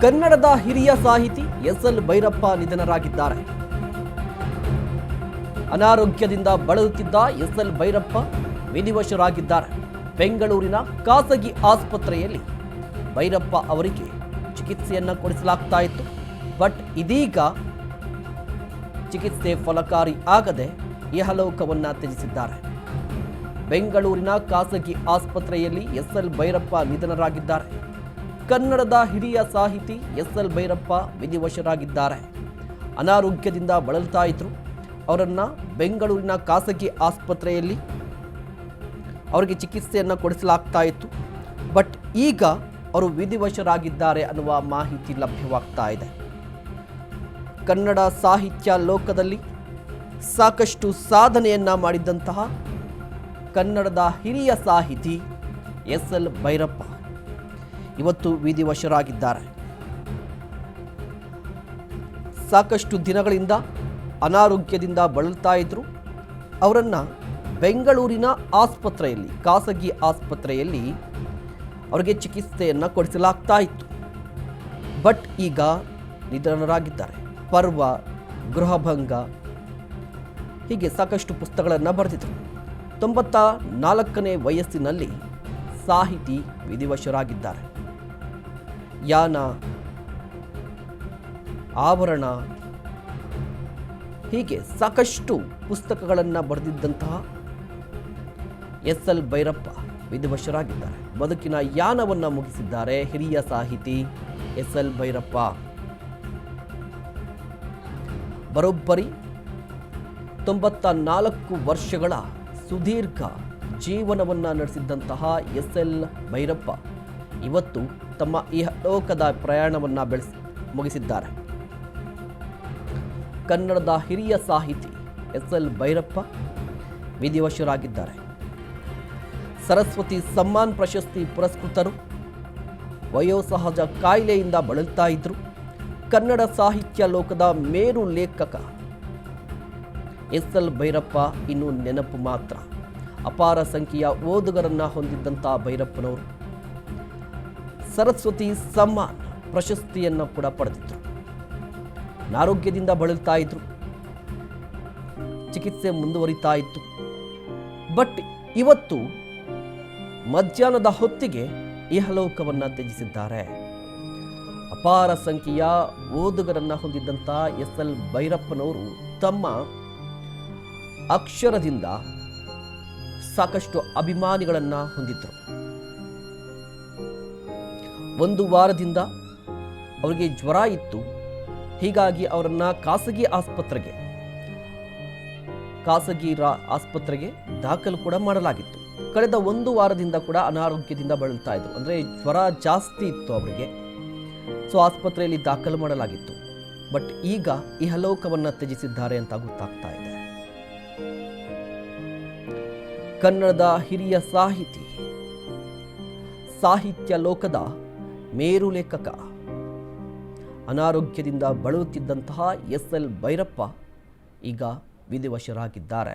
ಕನ್ನಡದ ಹಿರಿಯ ಸಾಹಿತಿ ಎಸ್.ಎಲ್. ಭೈರಪ್ಪ ನಿಧನರಾಗಿದ್ದಾರೆ. ಅನಾರೋಗ್ಯದಿಂದ ಬಳಲುತ್ತಿದ್ದ ಎಸ್.ಎಲ್. ಭೈರಪ್ಪ ವಿಧಿವಶರಾಗಿದ್ದಾರೆ. ಬೆಂಗಳೂರಿನ ಖಾಸಗಿ ಆಸ್ಪತ್ರೆಯಲ್ಲಿ ಭೈರಪ್ಪ ಅವರಿಗೆ ಚಿಕಿತ್ಸೆಯನ್ನು ಕೊಡಿಸಲಾಗ್ತಾ ಇತ್ತು. ಬಟ್ ಇದೀಗ ಚಿಕಿತ್ಸೆ ಫಲಕಾರಿ ಆಗದೆ ಇಹಲೋಕವನ್ನ ತ್ಯಜಿಸಿದ್ದಾರೆ. ಬೆಂಗಳೂರಿನ ಖಾಸಗಿ ಆಸ್ಪತ್ರೆಯಲ್ಲಿ ಎಸ್.ಎಲ್. ಭೈರಪ್ಪ ನಿಧನರಾಗಿದ್ದಾರೆ. ಕನ್ನಡದ ಹಿರಿಯ ಸಾಹಿತಿ ಎಸ್.ಎಲ್. ಭೈರಪ್ಪ ವಿಧಿವಶರಾಗಿದ್ದಾರೆ. ಅನಾರೋಗ್ಯದಿಂದ ಬಳಲ್ತಾ ಇದ್ರು. ಅವರನ್ನು ಬೆಂಗಳೂರಿನ ಖಾಸಗಿ ಆಸ್ಪತ್ರೆಯಲ್ಲಿ ಅವರಿಗೆ ಚಿಕಿತ್ಸೆಯನ್ನು ಕೊಡಿಸಲಾಗ್ತಾ ಇತ್ತು. ಬಟ್ ಈಗ ಅವರು ವಿಧಿವಶರಾಗಿದ್ದಾರೆ ಅನ್ನುವ ಮಾಹಿತಿ ಲಭ್ಯವಾಗ್ತಾ ಇದೆ. ಕನ್ನಡ ಸಾಹಿತ್ಯ ಲೋಕದಲ್ಲಿ ಸಾಕಷ್ಟು ಸಾಧನೆಯನ್ನ ಮಾಡಿದಂತಹ ಕನ್ನಡದ ಹಿರಿಯ ಸಾಹಿತಿ ಎಸ್.ಎಲ್. ಭೈರಪ್ಪ ಇವತ್ತು ವಿಧಿವಶರಾಗಿದ್ದಾರೆ. ಸಾಕಷ್ಟು ದಿನಗಳಿಂದ ಅನಾರೋಗ್ಯದಿಂದ ಬಳಲ್ತಾ ಇದ್ರು. ಅವರನ್ನು ಬೆಂಗಳೂರಿನ ಆಸ್ಪತ್ರೆಯಲ್ಲಿ ಖಾಸಗಿ ಆಸ್ಪತ್ರೆಯಲ್ಲಿ ಅವರಿಗೆ ಚಿಕಿತ್ಸೆಯನ್ನು ಕೊಡಿಸಲಾಗ್ತಾ ಇತ್ತು. ಬಟ್ ಈಗ ನಿಧನರಾಗಿದ್ದಾರೆ. ಪರ್ವ, ಗೃಹಭಂಗ ಹೀಗೆ ಸಾಕಷ್ಟು ಪುಸ್ತಕಗಳನ್ನು ಬರೆದಿದ್ರು. 94ನೇ ವಯಸ್ಸಿನಲ್ಲಿ ಸಾಹಿತಿ ವಿಧಿವಶರಾಗಿದ್ದಾರೆ. ಯಾನ, ಆವರಣ ಹೀಗೆ ಸಾಕಷ್ಟು ಪುಸ್ತಕಗಳನ್ನು ಬರೆದಿದ್ದಂತಹ ಎಸ್.ಎಲ್. ಭೈರಪ್ಪ ವಿಧಿವಶರಾಗಿದ್ದಾರೆ. ಬದುಕಿನ ಯಾನವನ್ನು ಮುಗಿಸಿದ್ದಾರೆ ಹಿರಿಯ ಸಾಹಿತಿ ಎಸ್.ಎಲ್. ಭೈರಪ್ಪ. ಬರೋಬ್ಬರಿ 94 ವರ್ಷಗಳ ಸುದೀರ್ಘ ಜೀವನವನ್ನು ನಡೆಸಿದ್ದಂತಹ ಎಸ್.ಎಲ್. ಭೈರಪ್ಪ ಇವತ್ತು ತಮ್ಮ ಇಹಲೋಕದ ಪ್ರಯಾಣವನ್ನು ಮುಗಿಸಿದ್ದಾರೆ. ಕನ್ನಡದ ಹಿರಿಯ ಸಾಹಿತಿ ಎಸ್.ಎಲ್. ಭೈರಪ್ಪ ವಿಧಿವಶರಾಗಿದ್ದಾರೆ. ಸರಸ್ವತಿ ಸಮ್ಮಾನ್ ಪ್ರಶಸ್ತಿ ಪುರಸ್ಕೃತರು. ವಯೋಸಹಜ ಕಾಯಿಲೆಯಿಂದ ಬಳಲ್ತಾ ಇದ್ರು. ಕನ್ನಡ ಸಾಹಿತ್ಯ ಲೋಕದ ಮೇರು ಲೇಖಕ ಎಸ್.ಎಲ್. ಭೈರಪ್ಪ ಇನ್ನು ನೆನಪು ಮಾತ್ರ. ಅಪಾರ ಸಂಖ್ಯೆಯ ಓದುಗರನ್ನ ಹೊಂದಿದ್ದಂಥ ಭೈರಪ್ಪನವರು ಸರಸ್ವತಿ ಸಮ್ಮಾನ್ ಪ್ರಶಸ್ತಿಯನ್ನು ಕೂಡ ಪಡೆದಿದ್ರು. ಅನಾರೋಗ್ಯದಿಂದ ಬಳಲ್ತಾ ಇದ್ರು. ಚಿಕಿತ್ಸೆ ಮುಂದುವರಿತಾ ಇತ್ತು. ಬಟ್ ಇವತ್ತು ಮಧ್ಯಾಹ್ನದ ಹೊತ್ತಿಗೆ ಇಹಲೋಕವನ್ನು ತ್ಯಜಿಸಿದ್ದಾರೆ. ಅಪಾರ ಸಂಖ್ಯೆಯ ಓದುಗರನ್ನ ಹೊಂದಿದ್ದಂಥ ಎಸ್.ಎಲ್. ಭೈರಪ್ಪನವರು ತಮ್ಮ ಅಕ್ಷರದಿಂದ ಸಾಕಷ್ಟು ಅಭಿಮಾನಿಗಳನ್ನು ಹೊಂದಿದ್ದರು. ಒಂದು ವಾರದಿಂದ ಅವರಿಗೆ ಜ್ವರ ಇತ್ತು. ಹೀಗಾಗಿ ಅವರನ್ನು ಖಾಸಗಿ ಆಸ್ಪತ್ರೆಗೆ ದಾಖಲು ಕೂಡ ಮಾಡಲಾಗಿತ್ತು. ಕಳೆದ ಒಂದು ವಾರದಿಂದ ಕೂಡ ಅನಾರೋಗ್ಯದಿಂದ ಬಳಲ್ತಾ ಇದ್ರು. ಅಂದರೆ ಜ್ವರ ಜಾಸ್ತಿ ಇತ್ತು ಅವರಿಗೆ. ಸೊ ಆಸ್ಪತ್ರೆಯಲ್ಲಿ ದಾಖಲು ಮಾಡಲಾಗಿತ್ತು. ಬಟ್ ಈಗ ಇಹಲೋಕವನ್ನು ತ್ಯಜಿಸಿದ್ದಾರೆ ಅಂತ ಗೊತ್ತಾಗ್ತಾ ಇದೆ. ಕನ್ನಡದ ಹಿರಿಯ ಸಾಹಿತಿ, ಸಾಹಿತ್ಯ ಲೋಕದ ಮೇರು ಲೇಖಕ, ಅನಾರೋಗ್ಯದಿಂದ ಬಳಲುತ್ತಿದ್ದಂತಹ ಎಸ್.ಎಲ್. ಭೈರಪ್ಪ ಈಗ ವಿಧಿವಶರಾಗಿದ್ದಾರೆ.